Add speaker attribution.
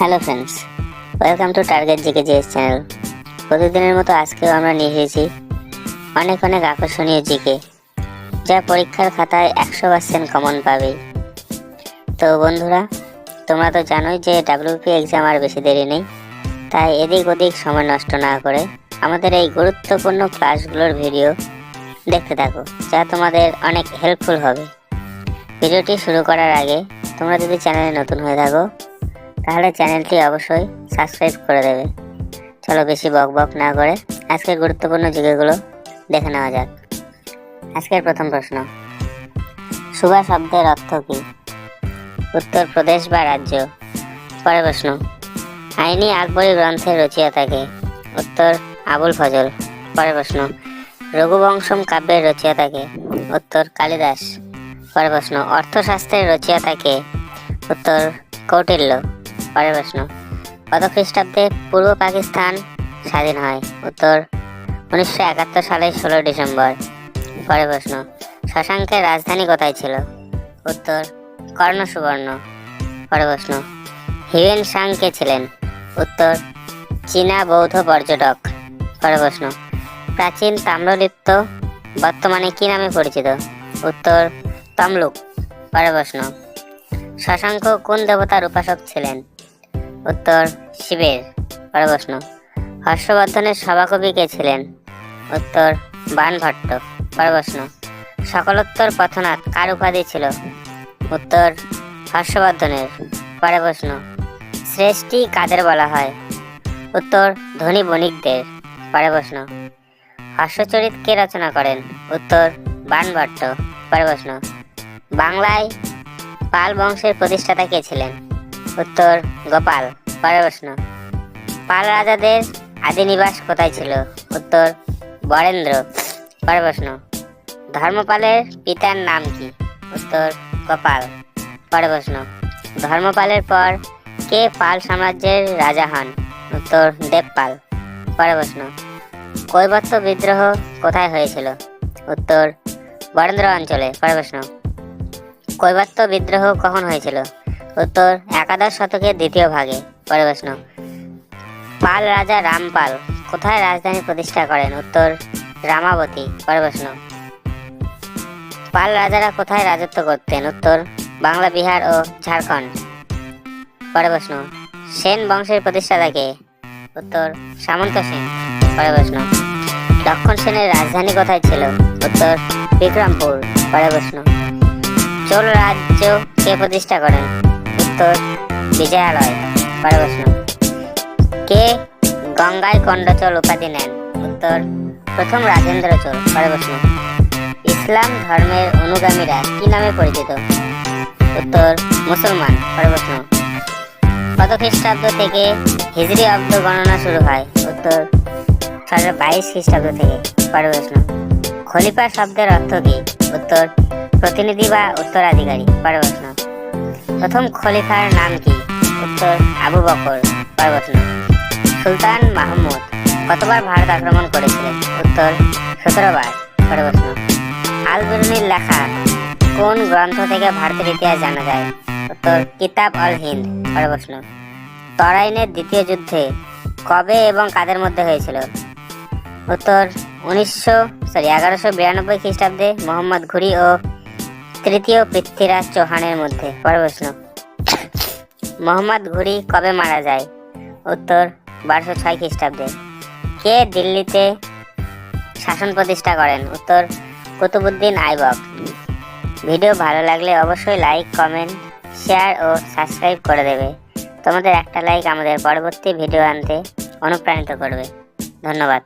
Speaker 1: Hello friends, welcome to Target GKGS channel. প্রতিদিনের মতো আজকেও আমরা নিয়ে এসেছি অনেক আকর্ষণীয় জিকে, যা পরীক্ষার খাতায় 100% কমন পাবে। তো বন্ধুরা, তোমরা তো জানোই যে ডাব্লিউপি এক্সাম আর বেশি দেরি নেই, তাই এদিক ওদিক সময় নষ্ট না করে আমাদের এই গুরুত্বপূর্ণ ক্লাসগুলোর ভিডিও দেখতে থাকো, যা তোমাদের অনেক হেল্পফুল হবে। ভিডিওটি শুরু করার আগে তোমরা যদি চ্যানেলে নতুন হয়ে থাকো তাহলে চ্যানেলটি অবশ্যই সাবস্ক্রাইব করে দেবে। চলো বেশি বক না করে আজকের গুরুত্বপূর্ণ জিকেগুলো দেখে নেওয়া যাক। আজকের প্রথম প্রশ্ন, সুবা শব্দের অর্থ কী? উত্তর প্রদেশ বা রাজ্য। পরের প্রশ্ন, আইনি আকবরী গ্রন্থের রচয়িতাকে? উত্তর আবুল ফজল। পরের প্রশ্ন, রঘুবংশম কাব্যের রচয়িতাকে? উত্তর কালিদাস। পরের প্রশ্ন, অর্থশাস্ত্রের রচয়িতাকে? উত্তর কৌটিল্য। পরের প্রশ্ন, কত খ্রিস্টাব্দে পূর্ব পাকিস্তান স্বাধীন হয়? উত্তর 1971 সালের 16 ডিসেম্বর। পরের প্রশ্ন, শশাঙ্কের রাজধানী কোথায় ছিল? উত্তর কর্ণসুবর্ণ। পরের প্রশ্ন, হিউয়েন সাং কে ছিলেন? উত্তর চীনা বৌদ্ধ পর্যটক। পরের প্রশ্ন, প্রাচীন তাম্রলিপ্ত বর্তমানে কি নামে পরিচিত? উত্তর তমলুক। পরের প্রশ্ন, শশাঙ্ক কোন দেবতার উপাসক ছিলেন? উত্তর শিবের। পরের প্রশ্ন, হর্ষবর্ধনের সভাকবি কে ছিলেন? উত্তর বাণভট্ট। পরের প্রশ্ন, সকলোত্তর পথনাথ কার উপাধি ছিল? উত্তর হর্ষবর্ধনের। পরের প্রশ্ন, শ্রেষ্ঠী কাদের বলা হয়? উত্তর ধনী বণিকদের। পরের প্রশ্ন, হর্ষচরিত কে রচনা করেন? উত্তর বাণভট্ট। পরের প্রশ্ন, বাংলায় পাল বংশের প্রতিষ্ঠাতা কে ছিলেন? উত্তর গোপাল। পরের প্রশ্ন, পাল রাজাদের আদি নিবাস কোথায় ছিল? উত্তর বরেন্দ্র। পরের প্রশ্ন, ধর্মপালের পিতার নাম কি? উত্তর গোপাল। পরের প্রশ্ন, ধর্মপালের পর কে পাল সাম্রাজ্যের রাজা হন? উত্তর দেবপাল। পরের প্রশ্ন, কৈবর্ত বিদ্রোহ কোথায় হয়েছিল? উত্তর বরেন্দ্র অঞ্চলে। পরের প্রশ্ন, কৈবর্ত বিদ্রোহ কখন হয়েছিল? উত্তর 11 শতকের দ্বিতীয় ভাগে। পরের প্রশ্ন, পাল রাজা রামপাল কোথায় রাজধানী প্রতিষ্ঠা করেন? উত্তর রামাবতী। পরের প্রশ্ন, পাল রাজারা কোথায় রাজত্ব করতেন? উত্তর বাংলা, বিহার ও ঝাড়খণ্ড। পরের প্রশ্ন, সেন বংশের প্রতিষ্ঠাতা কে? উত্তর সামন্ত সেন। পরের প্রশ্ন, লক্ষণ সেনের রাজধানী কোথায় ছিল? উত্তর বিক্রমপুর। পরের প্রশ্ন, চোল রাজ্য কে প্রতিষ্ঠা করেন? উত্তর বিজয়ালয়। পরের প্রশ্ন, কে গঙ্গায় কন্ডচল উপাধি নেন? উত্তর প্রথম রাজেন্দ্র চোল। পরের প্রশ্ন, ইসলাম ধর্মের অনুগামীরা কি নামে পরিচিত? উত্তর মুসলমান। পরের প্রশ্ন, কত খ্রিস্টাব্দ থেকে হিজরি অব্দ গণনা শুরু হয়? উত্তর 22 খ্রিস্টাব্দ থেকে। পরের প্রশ্ন, খলিফা শব্দের অর্থ কি? উত্তর প্রতিনিধি বা উত্তরাধিকারী। পরের প্রশ্ন, প্রথম খলিফার নাম কি? উত্তর আবু বকর। পরের প্রশ্ন, সুলতান মাহমুদ কতবার ভারত আক্রমণ করেছিলেন? উত্তর 17 বার। পরের প্রশ্ন, আল বিরুনির লেখা কোন গ্রন্থ থেকে ভারতের ইতিহাস জানা যায়? উত্তর কিতাব অল হিন্দ। পরের প্রশ্ন, তরাইনের দ্বিতীয় যুদ্ধে কবে এবং কাদের মধ্যে হয়েছিল? উত্তর 1192 খ্রিস্টাব্দে মোহাম্মদ ঘুরি ও তৃতীয় পৃথ্বীরাজ চৌহানের মধ্যে। পরের প্রশ্ন, মোহাম্মদ ঘুরি কবে মারা যায়? উত্তর 1206 খ্রিস্টাব্দে। কে দিল্লিতে শাসন প্রতিষ্ঠা করেন? উত্তর কুতুবউদ্দিন আইবক। ভিডিও ভালো লাগলে অবশ্যই লাইক, কমেন্ট, শেয়ার ও সাবস্ক্রাইব করে দেবে। তোমাদের একটা লাইক আমাদের পরবর্তী ভিডিও আনতে অনুপ্রাণিত করবে। ধন্যবাদ।